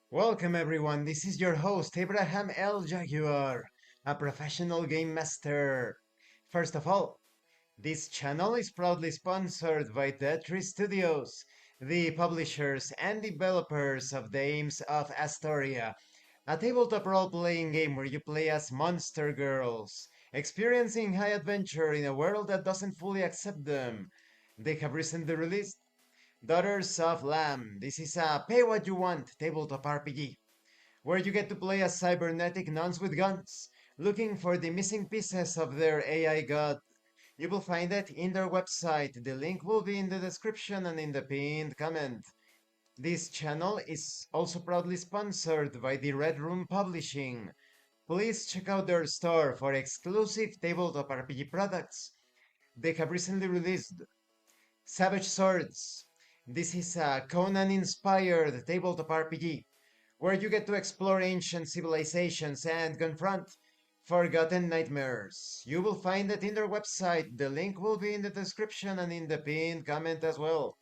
Welcome everyone, this is your host Abraham L. Jaguar, a professional game master. First of all, this channel is proudly sponsored by Tetris Studios, the publishers and developers of Dames of Asstoria, a tabletop role-playing game where you play as monster girls, experiencing high adventure in a world that doesn't fully accept them. They have recently released Daughters of Lamb. This is a pay what you want tabletop RPG where you get to play as cybernetic nuns with guns, looking for the missing pieces of their AI god. You will find it in their website. The link will be in the description and in the pinned comment. This channel is also proudly sponsored by the Red Room Publishing. Please check out their store for exclusive tabletop RPG products. They have recently released Savage Swords. This is a Conan-inspired tabletop RPG where you get to explore ancient civilizations and confront forgotten nightmares. You will find it in their website. The link will be in the description and in the pinned comment as well.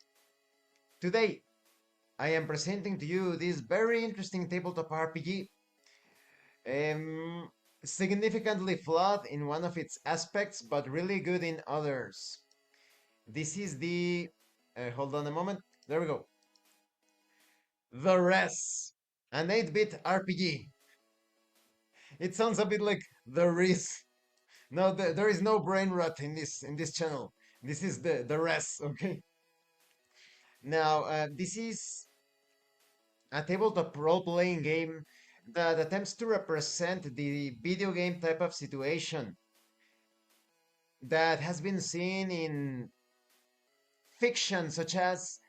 Today, I am presenting to you this very interesting tabletop RPG, significantly flawed in one of its aspects, but really good in others. This is the. Hold on a moment. There we go. The Rezz, an 8-bit RPG. It sounds a bit like the Riz. No, there is no brain rot in this channel. This is the Rezz, okay? Now, this is a tabletop role-playing game that attempts to represent the video game type of situation that has been seen in fiction such as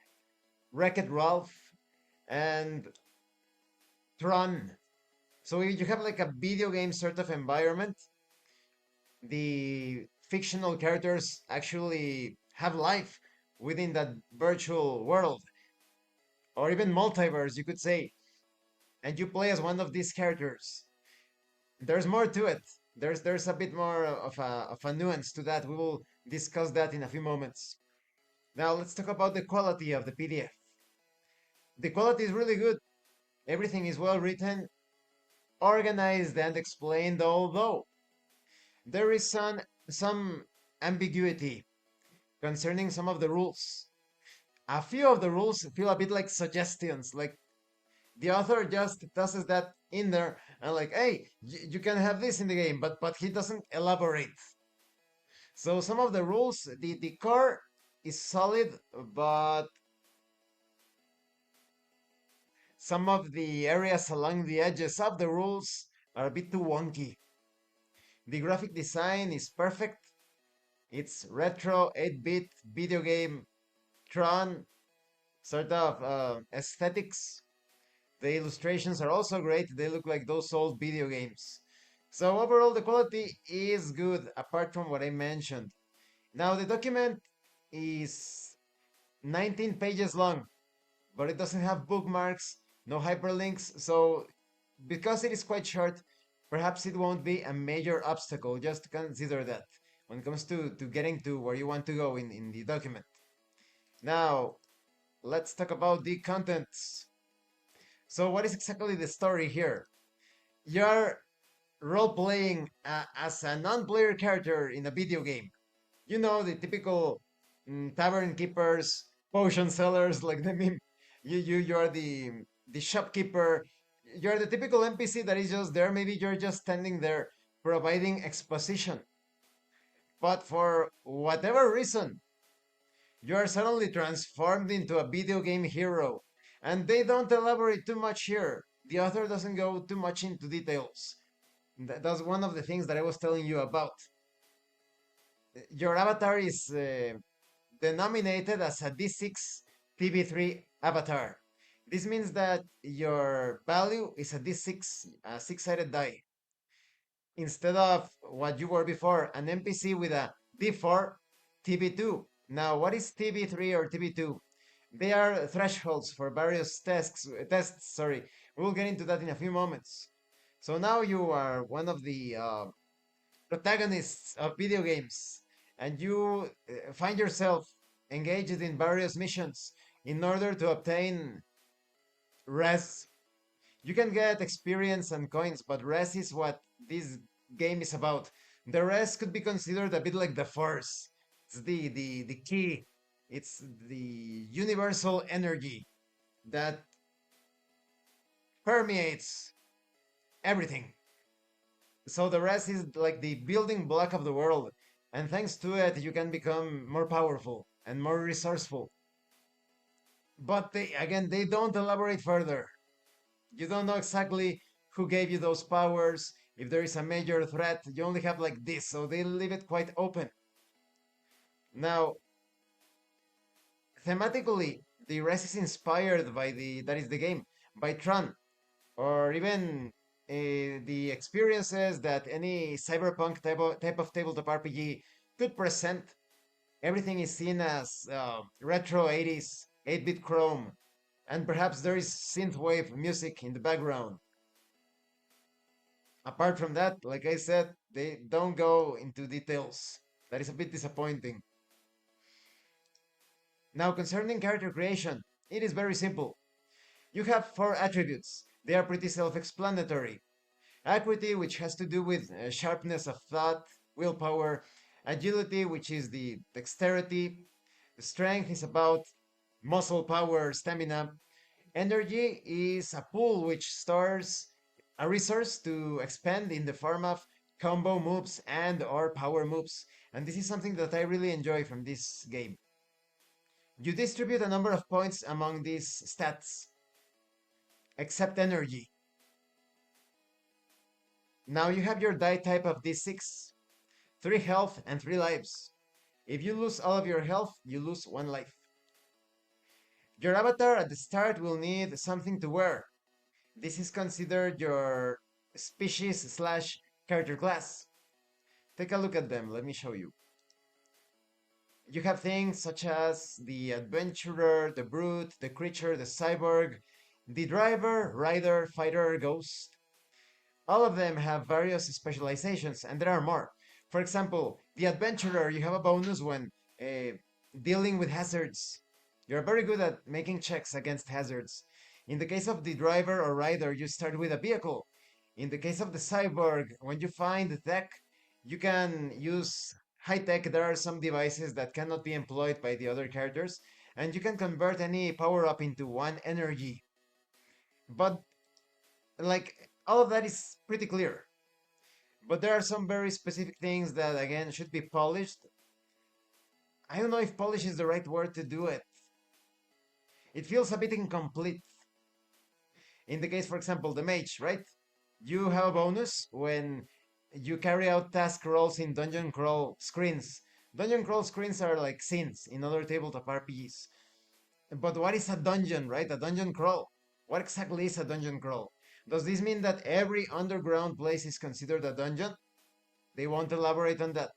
Wreck-It Ralph and Tron. So you have like a video game sort of environment. The fictional characters actually have life within that virtual world, or even multiverse, you could say, and you play as one of these characters. There's more to it. There's a bit more of a nuance to that. We will discuss that in a few moments. Now let's talk about the quality of the PDF. The quality is really good. Everything is well written, organized, and explained, although there is some ambiguity concerning some of the rules. A few of the rules feel a bit like suggestions, like the author just tosses that in there and like, hey, you can have this in the game, but he doesn't elaborate. So some of the rules, the core is solid, but some of the areas along the edges of the rules are a bit too wonky. The graphic design is perfect. It's retro 8-bit video game Tron sort of aesthetics. The illustrations are also great. They look like those old video games. So overall, the quality is good, apart from what I mentioned. Now, the document is 19 pages long, but it doesn't have bookmarks, no hyperlinks. So because it is quite short, perhaps it won't be a major obstacle. Just consider that when it comes to getting to where you want to go in the document. Now, let's talk about the contents. So what is exactly the story here? You're role-playing as a non-player character in a video game. You know, the typical tavern keepers, potion sellers, like the meme. You're the shopkeeper. You're the typical NPC that is just there. Maybe you're just standing there providing exposition. But for whatever reason, you are suddenly transformed into a video game hero. And they don't elaborate too much here. The author doesn't go too much into details. That's one of the things that I was telling you about. Your avatar is denominated as a D6 TB3 avatar. This means that your value is a D6, a six-sided die, instead of what you were before, an NPC with a D4 TB2. Now, what is TB3 or TB2? They are thresholds for various tests. Sorry, we will get into that in a few moments. So now you are one of the protagonists of video games, and you find yourself engaged in various missions in order to obtain Rezz. You can get experience and coins, but Rezz is what this game is about. The rest could be considered a bit like the force. It's the key. It's the universal energy that permeates everything. So the rest is like the building block of the world. And thanks to it, you can become more powerful and more resourceful. But they don't elaborate further. You don't know exactly who gave you those powers. If there is a major threat, you only have like this, so they leave it quite open. Now, thematically, the rest is inspired by that is the game, by Tron, or even the experiences that any cyberpunk type of tabletop RPG could present. Everything is seen as retro 80s, 8-bit Chrome, and perhaps there is synthwave music in the background. Apart from that, like I said, they don't go into details. That is a bit disappointing. Now, concerning character creation, it is very simple. You have four attributes. They are pretty self-explanatory. Acuity, which has to do with sharpness of thought, willpower. Agility, which is the dexterity. Strength is about muscle power, stamina. Energy is a pool which stores a resource to expend in the form of combo moves and or power moves. And this is something that I really enjoy from this game. You distribute a number of points among these stats, except energy. Now you have your die type of d6, 3 health and 3 lives. If you lose all of your health, you lose 1 life. Your avatar at the start will need something to wear. This is considered your species slash character class. Take a look at them, let me show you. You have things such as the adventurer, the brute, the creature, the cyborg, the driver, rider, fighter, ghost. All of them have various specializations, and there are more. For example, the adventurer, you have a bonus when dealing with hazards. You're very good at making checks against hazards. In the case of the driver or rider, you start with a vehicle. In the case of the cyborg, when you find the tech, you can use high tech. There are some devices that cannot be employed by the other characters, and you can convert any power up into 1 energy. But like all of that is pretty clear. But there are some very specific things that again should be polished. I don't know if polish is the right word to do it. It feels a bit incomplete. In the case, for example, the mage, right? You have a bonus when you carry out task rolls in dungeon crawl screens. Dungeon crawl screens are like scenes in other tabletop RPGs. But what is a dungeon, right? A dungeon crawl. What exactly is a dungeon crawl? Does this mean that every underground place is considered a dungeon? They won't elaborate on that.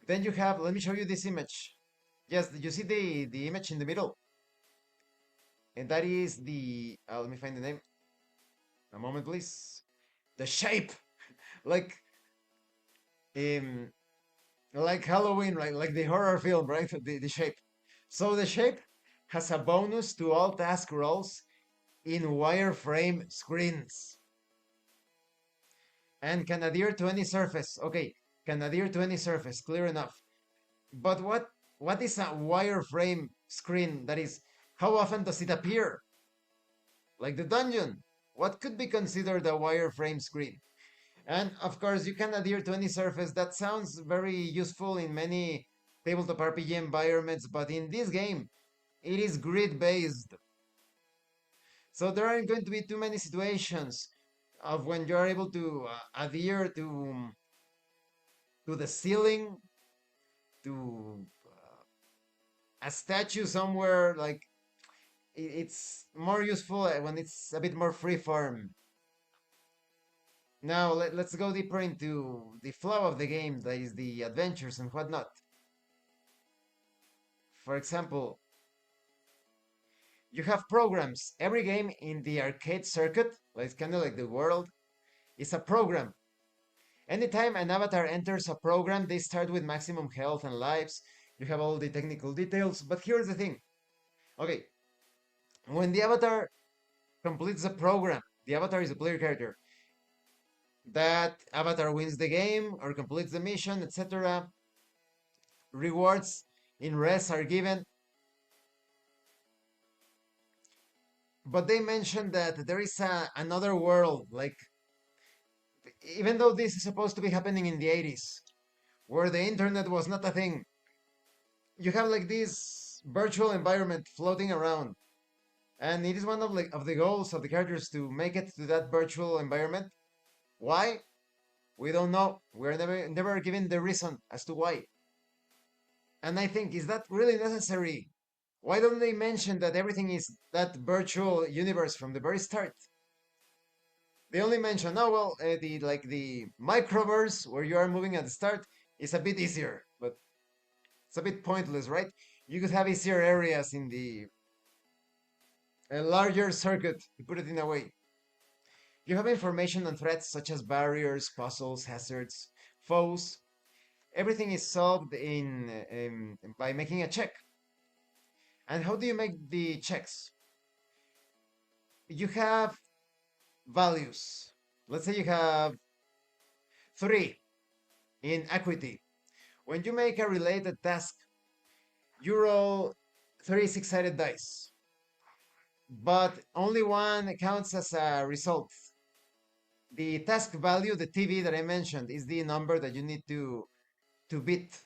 Then you have, let me show you this image. Yes, you see the image in the middle? And that is let me find the name. A moment, please. The shape! Like, um, like Halloween, right? Like the horror film, right? The shape. So the shape has a bonus to all task rolls in wireframe screens and can adhere to any surface. Okay, can adhere to any surface, clear enough. But what is a wireframe screen? That is, how often does it appear? Like the dungeon. What could be considered a wireframe screen? And of course, you can adhere to any surface. That sounds very useful in many tabletop RPG environments, but in this game, it is grid based. So there aren't going to be too many situations of when you're able to adhere to the ceiling, to a statue somewhere. Like it's more useful when it's a bit more freeform. Now let's go deeper into the flow of the game, that is the adventures and whatnot. For example, you have programs. Every game in the arcade circuit, like it's kind of like the world, is a program. Anytime an avatar enters a program, they start with maximum health and lives. You have all the technical details, but here's the thing. Okay, when the avatar completes the program, The avatar is the player character. That avatar wins the game or completes the mission, etc. Rewards in Rezz are given. But they mentioned that there is another world, like, even though this is supposed to be happening in the 80s, where the internet was not a thing, you have like this virtual environment floating around. And it is one of like of the goals of the characters to make it to that virtual environment. Why? We don't know. We're never given the reason as to why. And I think, is that really necessary? Why don't they mention that everything is that virtual universe from the very start? They only mention, oh well, the microverse where you are moving at the start is a bit easier, but it's a bit pointless, right? You could have easier areas in the a larger circuit, to put it in a way. You have information on threats such as barriers, puzzles, hazards, foes. Everything is solved by making a check. And how do you make the checks? You have values. Let's say you have 3 in equity. When you make a related task, you roll 3 six-sided dice, but only one counts as a result. The task value, the TV that I mentioned, is the number that you need to beat.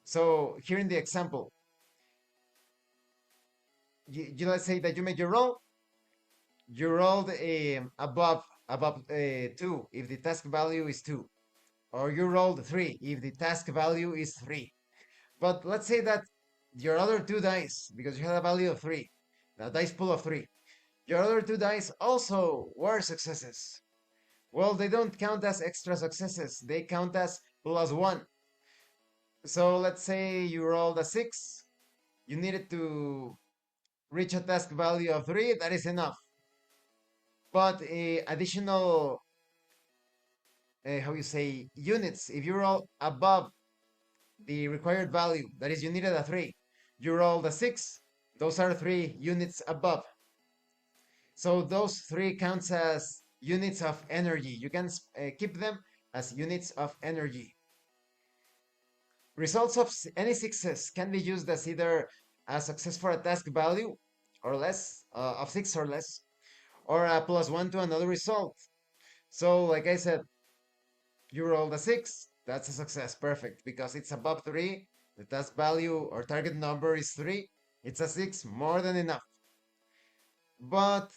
So here in the example, let's say that you make your roll, you rolled above 2 if the task value is 2, or you rolled 3 if the task value is 3. But let's say that your other 2 dice, because you had a value of 3, a dice pool of 3, your other 2 dice also were successes. Well, they don't count as extra successes, they count as +1. So let's say you rolled a 6, you needed to reach a task value of 3, that is enough. But additional, how you say, units, if you roll above the required value, that is, you needed a 3, you rolled a 6, those are 3 units above. So those 3 counts as units of energy. You can keep them as units of energy. Results of any success can be used as either a success for a task value or less, of 6 or less, or a +1 to another result. So, like I said, you rolled a 6, that's a success, perfect, because it's above 3, the task value or target number is 3, it's a 6, more than enough. But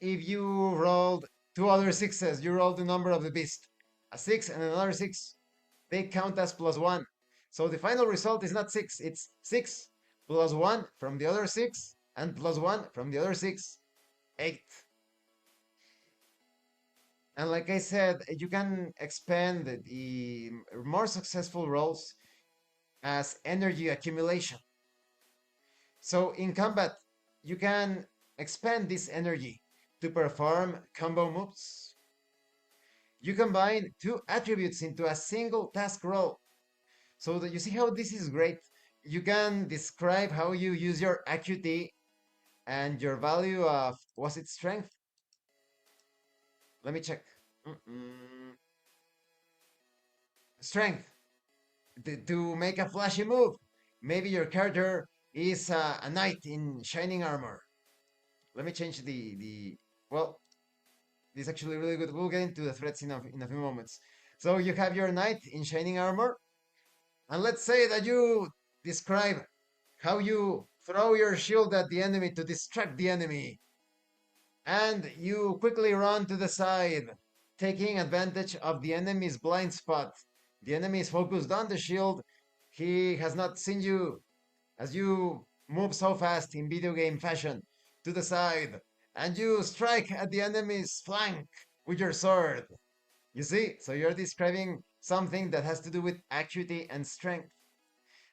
if you rolled 2 other sixes, you rolled the number of the beast, a 6 and another 6, they count as +1. So the final result is not 6, it's 6 +1 from the other 6 and +1 from the other 6, 8. And like I said, you can expand the more successful rolls as energy accumulation. So in combat, you can expand this energy to perform combo moves. You combine 2 attributes into a single task roll. So that you see how this is great. You can describe how you use your acuity and your value of, was it strength? Let me check. Mm-mm. Strength to make a flashy move. Maybe your character is a knight in shining armor. Let me change the well. This is actually really good. We'll get into the threats in a few moments. So you have your knight in shining armor, and let's say that you describe how you throw your shield at the enemy to distract the enemy, and you quickly run to the side, taking advantage of the enemy's blind spot. The enemy is focused on the shield. He has not seen you as you move so fast in video game fashion to the side, and you strike at the enemy's flank with your sword. You see? So you're describing something that has to do with acuity and strength.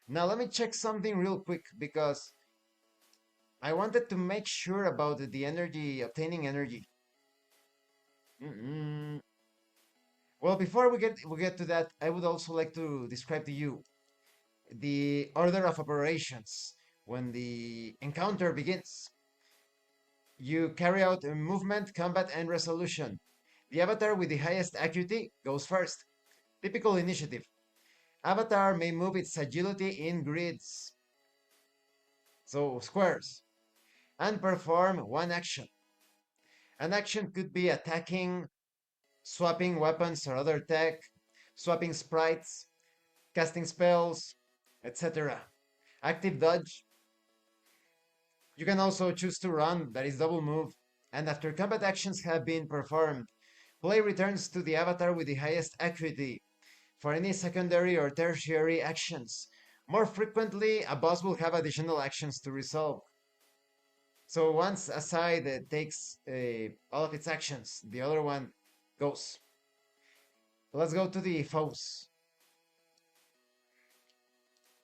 Now let me check something real quick because I wanted to make sure about the energy, obtaining energy. Mm-mm. Well, before we get to that, I would also like to describe to you the order of operations when the encounter begins. You carry out a movement, combat, and resolution. The avatar with the highest acuity goes first. Typical initiative. Avatar may move its agility in grids, so squares, and perform one action. An action could be attacking, swapping weapons or other tech, swapping sprites, casting spells, etc. Active dodge. You can also choose to run, that is double move. And after combat actions have been performed, play returns to the avatar with the highest acuity for any secondary or tertiary actions. More frequently, a boss will have additional actions to resolve. So once a side takes all of its actions, the other one goes. Let's go to the foes.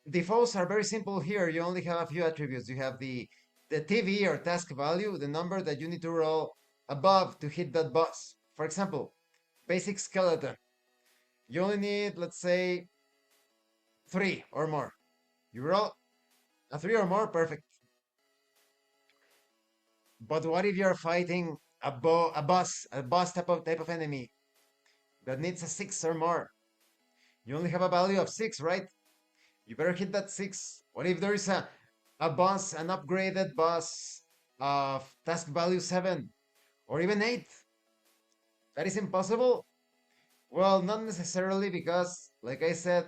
The foes are very simple here. You only have a few attributes. You have the TV or task value, the number that you need to roll above to hit that boss. For example, basic skeleton. You only need, let's say, 3 or more. You roll a 3 or more, perfect. But what if you're fighting a boss type of enemy that needs a 6 or more? You only have a value of 6, right? You better hit that 6. What if there is a boss, an upgraded boss of task value 7 or even 8? That is impossible? Well, not necessarily because, like I said,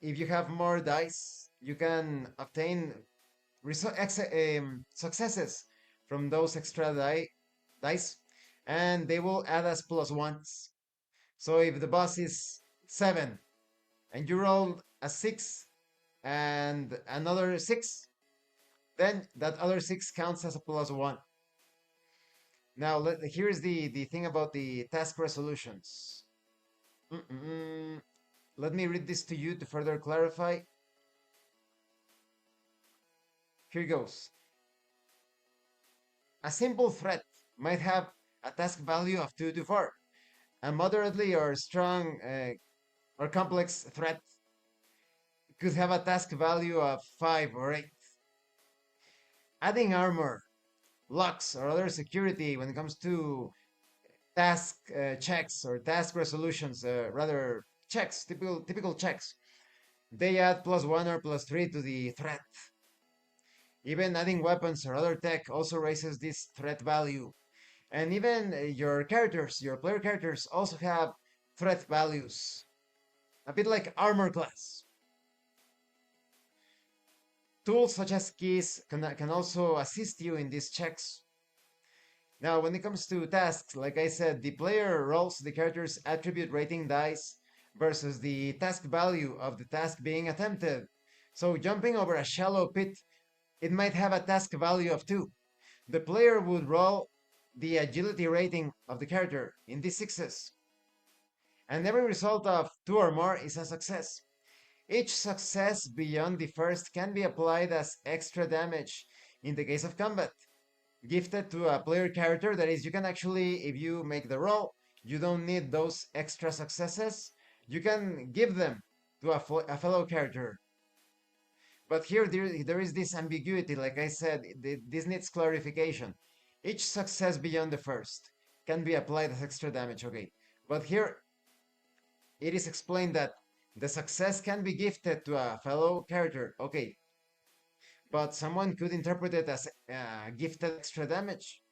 if you have more dice, you can obtain successes from those extra dice, and they will add as plus ones. So if the boss is 7 and you roll a 6 and another 6, then that other 6 counts as a plus 1. Now, here's the thing about the task resolutions. Mm-mm. Let me read this to you to further clarify. Here goes. A simple threat might have a task value of 2 to 4. A moderately or strong or complex threat could have a task value of 5 or 8. Adding armor, locks, or other security when it comes to task checks or task resolutions, rather checks, typical checks, they add plus 1 or plus 3 to the threat. Even adding weapons or other tech also raises this threat value. And even your characters, your player characters, also have threat values. A bit like armor class. Tools such as keys can also assist you in these checks. Now, when it comes to tasks, like I said, the player rolls the character's attribute rating dice versus the task value of the task being attempted. So, jumping over a shallow pit, it might have a task value of 2. The player would roll the agility rating of the character in d6s, and every result of 2 or more is a success. Each success beyond the first can be applied as extra damage in the case of combat, gifted to a player character. That is, you can actually, if you make the roll, you don't need those extra successes. You can give them to a fellow character. But here there is this ambiguity. Like I said, this needs clarification. Each success beyond the first can be applied as extra damage, okay. But here it is explained that the success can be gifted to a fellow character, okay. But someone could interpret it as gifted extra damage.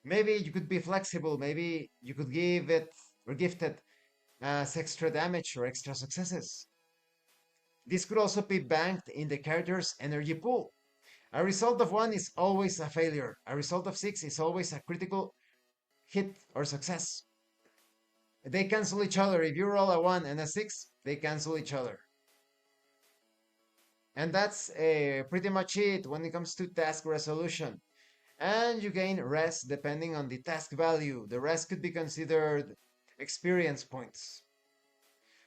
Maybe you could be flexible. Maybe you could give it or gift it as extra damage or extra successes. This could also be banked in the character's energy pool. A result of 1 is always a failure. A result of 6 is always a critical hit or success. They cancel each other. If you roll a 1 and a 6, they cancel each other. And that's pretty much it when it comes to task resolution. And you gain Rezz depending on the task value. The rest could be considered experience points.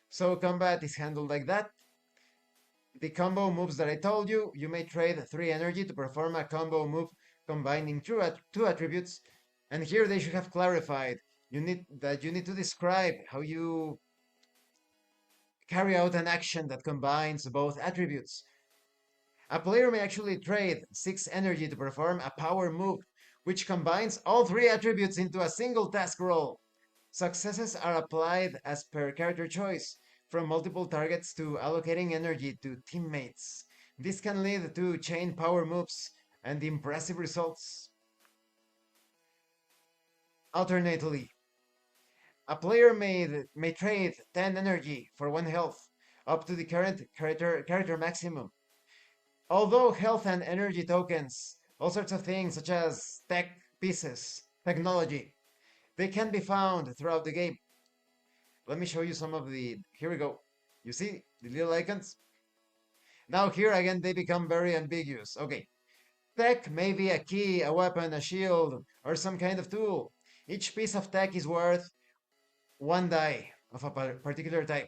So combat is handled like that. The combo moves that I told you, you may trade 3 energy to perform a combo move combining two attributes. And here they should have clarified you need to describe how you carry out an action that combines both attributes. A player may actually trade 6 energy to perform a power move which combines all three attributes into a single task roll. Successes are applied as per character choice, from multiple targets to allocating energy to teammates. This can lead to chain power moves and impressive results. Alternately, a player may trade 10 energy for 1 health, up to the current character maximum. Although health and energy tokens, all sorts of things such as tech pieces, technology, they can be found throughout the game. Let me show you some of the. Here we go. You see the little icons? Now, here again, they become very ambiguous. Okay. Tech may be a key, a weapon, a shield, or some kind of tool. Each piece of tech is worth 1 die of a particular type.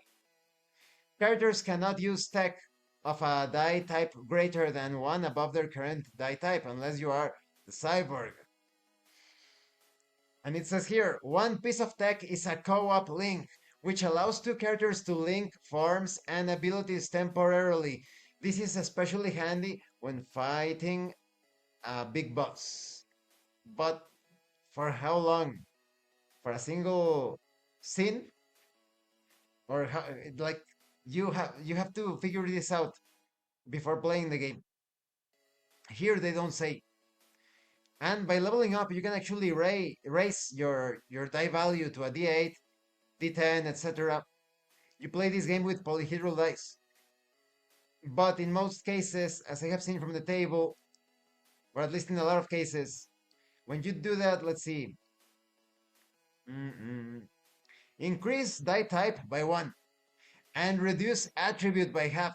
Characters cannot use tech of a die type greater than 1 above their current die type unless you are the cyborg. And it says here, one piece of tech is a co-op link, which allows two characters to link forms and abilities temporarily. This is especially handy when fighting a big boss. But for how long? For a single scene? Or how, like you have to figure this out before playing the game. Here they don't say. And by leveling up, you can actually raise your die value to a D8, D10, etc. You play this game with polyhedral dice. But in most cases, as I have seen from the table, or at least in a lot of cases, when you do that, let's see, increase die type by 1 and reduce attribute by half.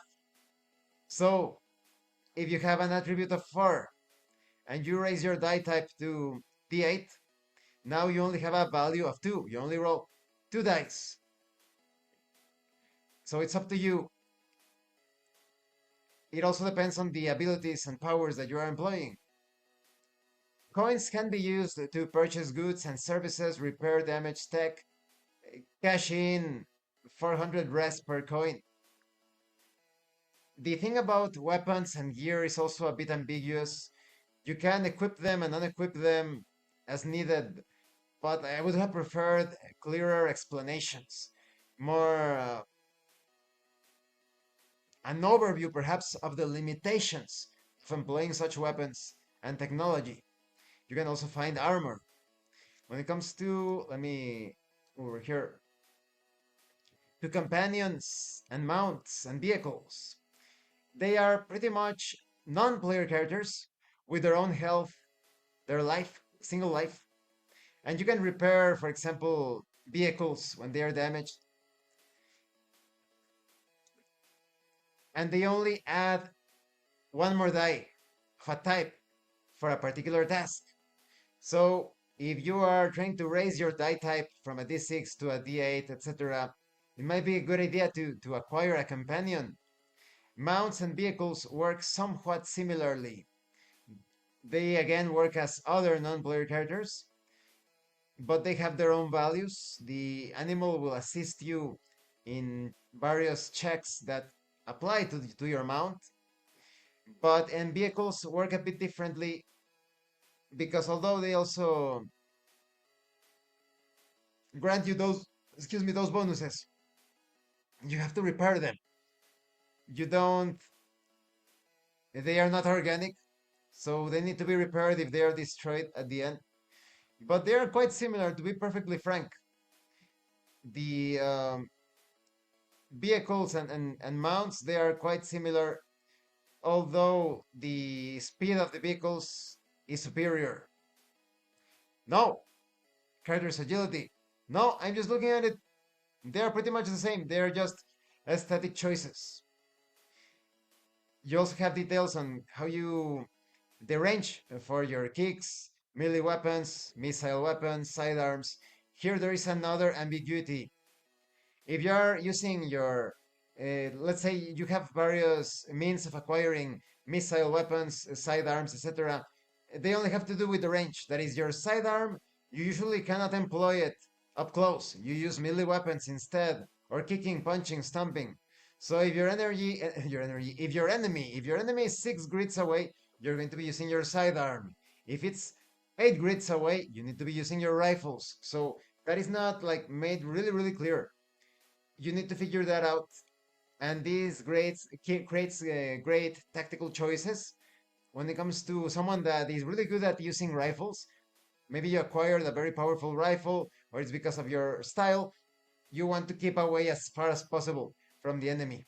So if you have an attribute of 4 and you raise your die type to D8, now you only have a value of 2. You only roll 2 dice. So it's up to you. It also depends on the abilities and powers that you are employing. Coins can be used to purchase goods and services, repair damaged tech, cash in 400 Rezz per coin. The thing about weapons and gear is also a bit ambiguous. You can equip them and unequip them as needed, but I would have preferred clearer explanations, more an overview perhaps of the limitations of employing such weapons and technology. You can also find armor. When it comes to, let me, over here, to companions and mounts and vehicles, they are pretty much non-player characters with their own health, their life, single life. And you can repair, for example, vehicles when they are damaged. And they only add 1 more die of a type for a particular task. So if you are trying to raise your die type from a D6 to a D8, etc., it might be a good idea to acquire a companion. Mounts and vehicles work somewhat similarly. They again work as other non-player characters, but they have their own values. The animal will assist you in various checks that apply to your mount. But and vehicles work a bit differently because although they also grant you those bonuses, you have to repair them. You don't, they are not organic, so they need to be repaired if they are destroyed at the end. But they are quite similar, to be perfectly frank. The vehicles and mounts, they are quite similar, although the speed of the vehicles is superior. No, character's agility. No, I'm just looking at it. They are pretty much the same. They are just aesthetic choices. You also have details on how the range for your kicks, melee weapons, missile weapons, sidearms. Here there is another ambiguity. If you are using your, let's say you have various means of acquiring missile weapons, sidearms, etc., they only have to do with the range. That is, your sidearm, you usually cannot employ it up close. You use melee weapons instead, or kicking, punching, stomping. So if if your enemy is 6 grids away, you're going to be using your sidearm. If it's 8 grids away, you need to be using your rifles. So that is not like made really, really clear. You need to figure that out. And this creates great tactical choices when it comes to someone that is really good at using rifles. Maybe you acquired a very powerful rifle, or it's because of your style. You want to keep away as far as possible from the enemy.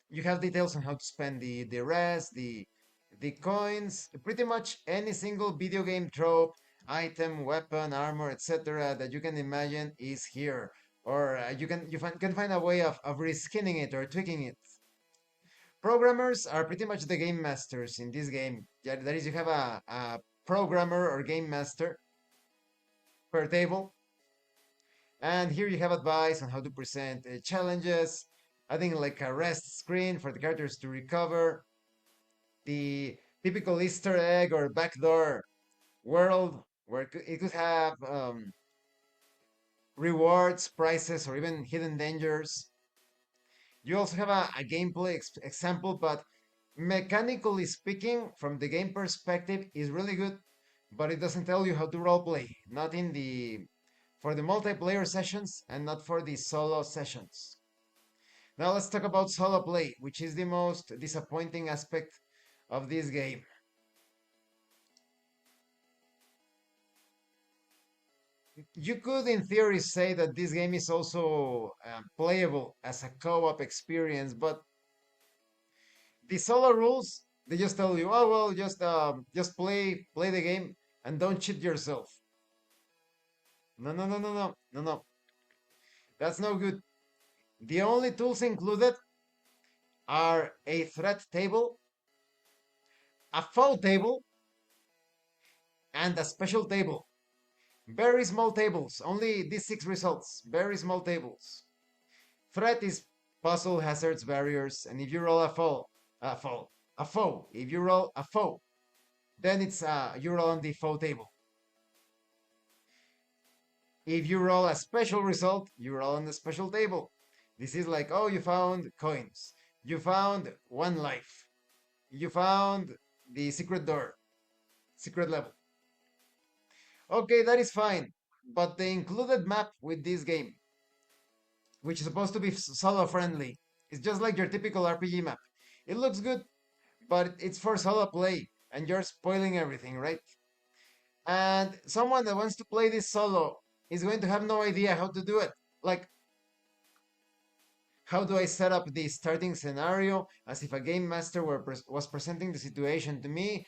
You have details on how to spend the Rezz, the coins, pretty much any single video game trope, item, weapon, armor, etc. that you can imagine is here. Or can find a way of reskinning it or tweaking it. Programmers are pretty much the game masters in this game. Yeah, that is, you have a programmer or game master per table. And here you have advice on how to present challenges, adding like a rest screen for the characters to recover, the typical Easter egg or backdoor world where it could have rewards, prizes, or even hidden dangers. You also have a gameplay example, but mechanically speaking, from the game perspective, is really good, but it doesn't tell you how to roleplay. Not in the for the multiplayer sessions and not for the solo sessions. Now let's talk about solo play, which is the most disappointing aspect of this game. You could, in theory, say that this game is also playable as a co-op experience, but the solo rules they just tell you, oh well, just play the game and don't cheat yourself. No, no, no, no, no, no, no. That's no good. The only tools included are a threat table, a foe table, and a special table. Very small tables, only these six results. Very small tables. Threat is puzzle, hazards, barriers, and if you roll a foe. If you roll a foe, then it's you roll on the foe table. If you roll a special result, you roll on the special table. This is like, oh, you found coins. You found one life. You found the secret door, secret level. Okay, that is fine. But the included map with this game, which is supposed to be solo friendly, is just like your typical RPG map. It looks good, but it's for solo play, and you're spoiling everything, right? And someone that wants to play this solo is going to have no idea how to do it. Like, how do I set up the starting scenario as if a game master was presenting the situation to me?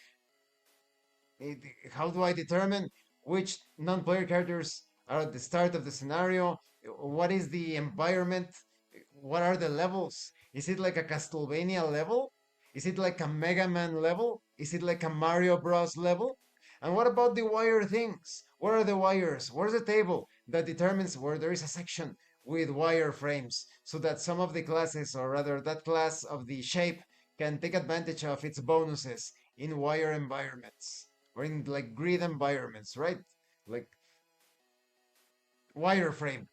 How do I determine which non-player characters are at the start of the scenario? What is the environment? What are the levels? Is it like a Castlevania level? Is it like a Mega Man level? Is it like a Mario Bros level? And what about the wire things? What are the wires? Where's the table that determines where there is a section with wire frames so that some of the classes, or rather that class of the shape, can take advantage of its bonuses in wire environments or in like grid environments, right? Like wireframe.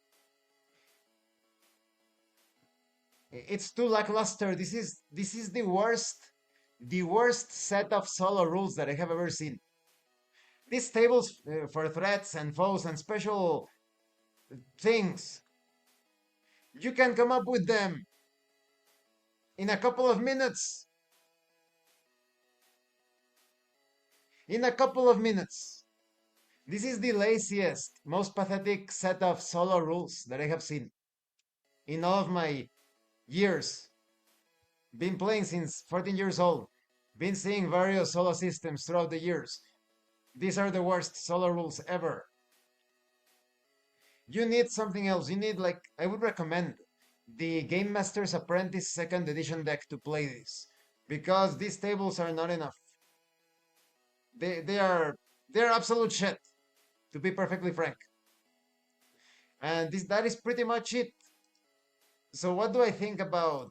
It's too lackluster. This is the worst set of solo rules that I have ever seen. These tables for threats and foes and special things, you can come up with them in a couple of minutes. In a couple of minutes. This is the laziest, most pathetic set of solo rules that I have seen in all of my years. Been playing since 14 years old. Been seeing various solo systems throughout the years. These are the worst solo rules ever. You need something else. You need, like, I would recommend the Game Master's Apprentice second edition deck to play this. Because these tables are not enough. They're absolute shit, to be perfectly frank. And that is pretty much it. So what do I think about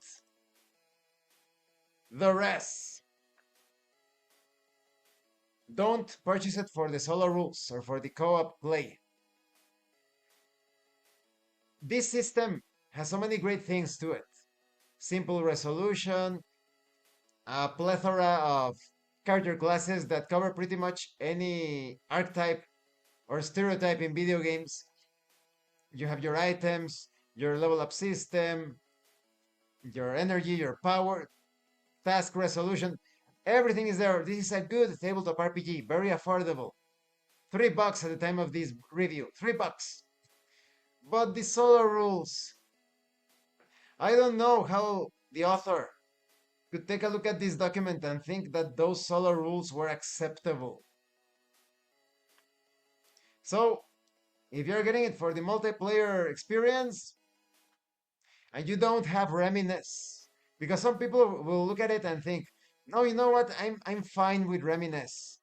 the rest? Don't purchase it for the solo rules or for the co-op play. This system has so many great things to it. Simple resolution, a plethora of character classes that cover pretty much any archetype or stereotype in video games. You have your items, your level up system, your energy, your power, task resolution. Everything is there. This is a good tabletop RPG, very affordable. $3 at the time of this review. $3. But the solo rules. I don't know how the author could take a look at this document and think that those solo rules were acceptable. So, if you're getting it for the multiplayer experience and you don't have Reminisce, because some people will look at it and think, no, you know what? I'm fine with Reminisce.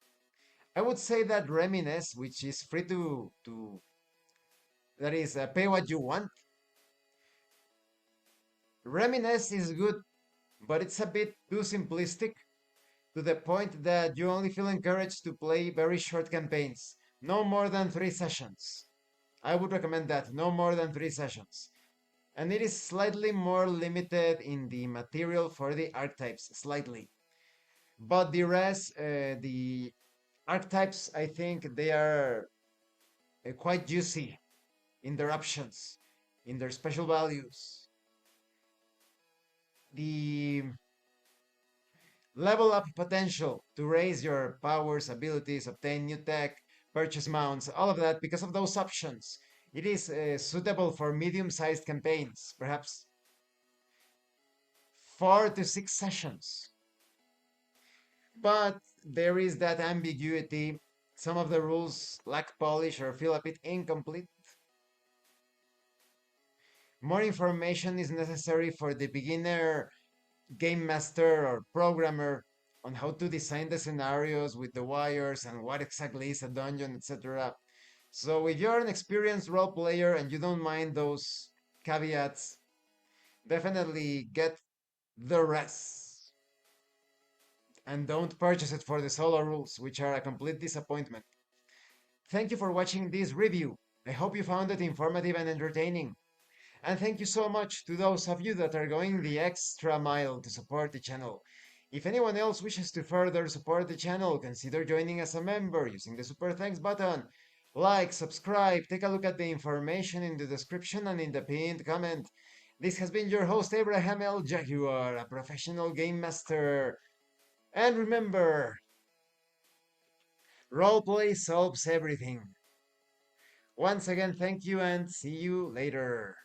I would say that Reminisce, which is free to that is pay what you want. Reminisce is good, but it's a bit too simplistic to the point that you only feel encouraged to play very short campaigns, no more than 3 sessions. I would recommend that, no more than 3 sessions. And it is slightly more limited in the material for the archetypes, slightly. But the rest, the archetypes, I think they are quite juicy in their options, in their special values. The level up potential to raise your powers, abilities, obtain new tech, purchase mounts, all of that because of those options. It is suitable for medium sized campaigns, perhaps 4 to 6 sessions. But there is that ambiguity. Some of the rules lack polish or feel a bit incomplete. More information is necessary for the beginner game master or programmer on how to design the scenarios with the wires and what exactly is a dungeon, etc. So if you're an experienced role player and you don't mind those caveats, definitely get the rest and don't purchase it for the solo rules, which are a complete disappointment. Thank you for watching this review. I hope you found it informative and entertaining. And thank you so much to those of you that are going the extra mile to support the channel. If anyone else wishes to further support the channel, consider joining as a member using the super thanks button. Like, subscribe, take a look at the information in the description and in the pinned comment. This has been your host Abraham L. Jaguar, a professional game master. And remember, roleplay solves everything. Once again, thank you and see you later.